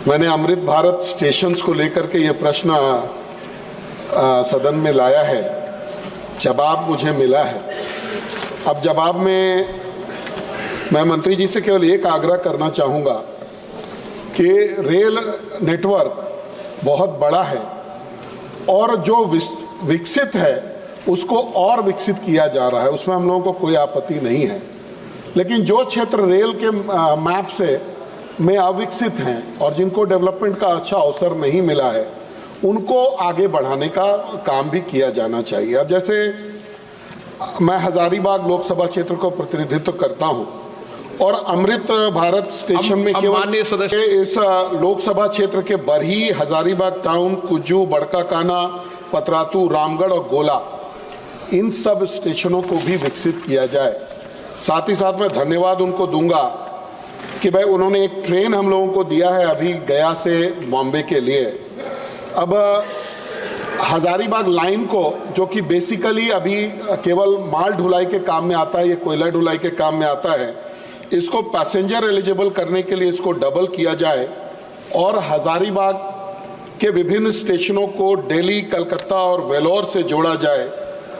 मैंने अमृत भारत स्टेशंस को लेकर के ये प्रश्न सदन में लाया है। जवाब मुझे मिला है। अब जवाब में मैं मंत्री जी से केवल एक आग्रह करना चाहूँगा कि रेल नेटवर्क बहुत बड़ा है और जो विकसित है उसको और विकसित किया जा रहा है, उसमें हम लोगों को कोई आपत्ति नहीं है। लेकिन जो क्षेत्र रेल के मैप से में अविकसित हैं और जिनको डेवलपमेंट का अच्छा अवसर नहीं मिला है, उनको आगे बढ़ाने का काम भी किया जाना चाहिए। अब जैसे मैं हजारीबाग लोकसभा क्षेत्र को प्रतिनिधित्व करता हूं और अमृत भारत स्टेशन में केवल इस लोकसभा क्षेत्र के बरही, हजारीबाग टाउन, कुज्जू, बड़का काना, पतरातू, रामगढ़ और गोला, इन सब स्टेशनों को भी विकसित किया जाए। साथ ही साथ मैं धन्यवाद उनको दूंगा कि भाई उन्होंने एक ट्रेन हम लोगों को दिया है अभी गया से बॉम्बे के लिए। अब हजारीबाग लाइन को, जो कि बेसिकली अभी केवल माल ढुलाई के काम में आता है, ये कोयला ढुलाई के काम में आता है, इसको पैसेंजर एलिजिबल करने के लिए इसको डबल किया जाए और हजारीबाग के विभिन्न स्टेशनों को दिल्ली, कलकत्ता और वेलोर से जोड़ा जाए।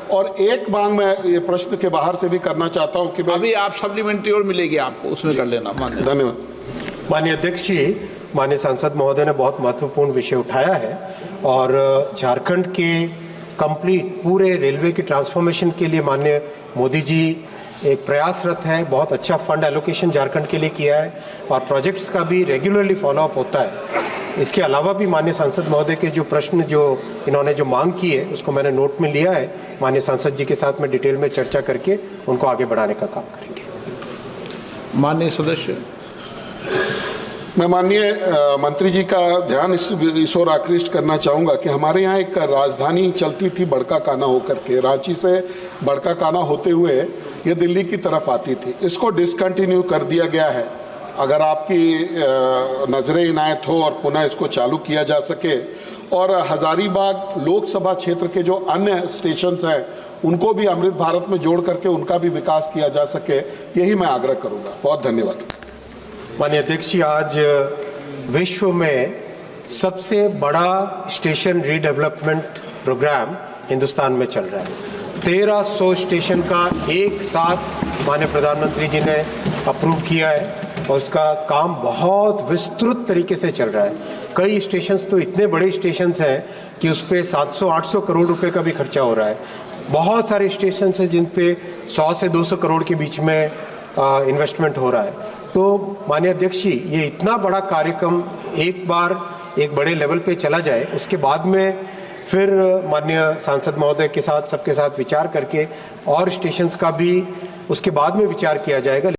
और एक मांग मैं ये प्रश्न के बाहर से भी करना चाहता हूं कि अभी आप सप्लीमेंट्री और मिलेगी आपको, उसमें कर लेना। धन्यवाद। माननीय अध्यक्ष जी, माननीय सांसद महोदय ने बहुत महत्वपूर्ण विषय उठाया है और झारखंड के कंप्लीट पूरे रेलवे की ट्रांसफॉर्मेशन के लिए माननीय मोदी जी एक प्रयासरत है। बहुत अच्छा फंड एलोकेशन झारखंड के लिए किया है और प्रोजेक्ट्स का भी रेगुलरली फॉलोअप होता है। इसके अलावा भी माननीय सांसद महोदय के जो प्रश्न जो इन्होंने जो मांग की है उसको मैंने नोट में लिया है। माननीय सांसद जी के साथ में डिटेल में चर्चा करके उनको आगे बढ़ाने का काम करेंगे। माननीय सदस्य, मैं माननीय मंत्री जी का ध्यान इस ओर आकृष्ट करना चाहूँगा कि हमारे यहाँ एक राजधानी चलती थी बड़का काना होकर के, रांची से बड़का काना होते हुए ये दिल्ली की तरफ आती थी। इसको डिसकंटिन्यू कर दिया गया है। अगर आपकी नजरें इनायत हो और पुनः इसको चालू किया जा सके और हजारीबाग लोकसभा क्षेत्र के जो अन्य स्टेशंस हैं उनको भी अमृत भारत में जोड़ करके उनका भी विकास किया जा सके, यही मैं आग्रह करूंगा। बहुत धन्यवाद। माननीय अध्यक्ष जी, आज विश्व में सबसे बड़ा स्टेशन रीडेवलपमेंट प्रोग्राम हिंदुस्तान में चल रहा है। 1300 स्टेशन का एक साथ माननीय प्रधानमंत्री जी ने अप्रूव किया है और उसका काम बहुत विस्तृत तरीके से चल रहा है। कई स्टेशंस तो इतने बड़े स्टेशंस हैं कि उस पर 700-800 करोड़ रुपए का भी खर्चा हो रहा है। बहुत सारे स्टेशंस हैं जिन पे 100 से 200 करोड़ के बीच में इन्वेस्टमेंट हो रहा है। तो माननीय अध्यक्ष जी, ये इतना बड़ा कार्यक्रम एक बार एक बड़े लेवल पे चला जाए, उसके बाद में फिर माननीय सांसद महोदय के साथ सबके साथ विचार करके और स्टेशंस का भी उसके बाद में विचार किया जाएगा।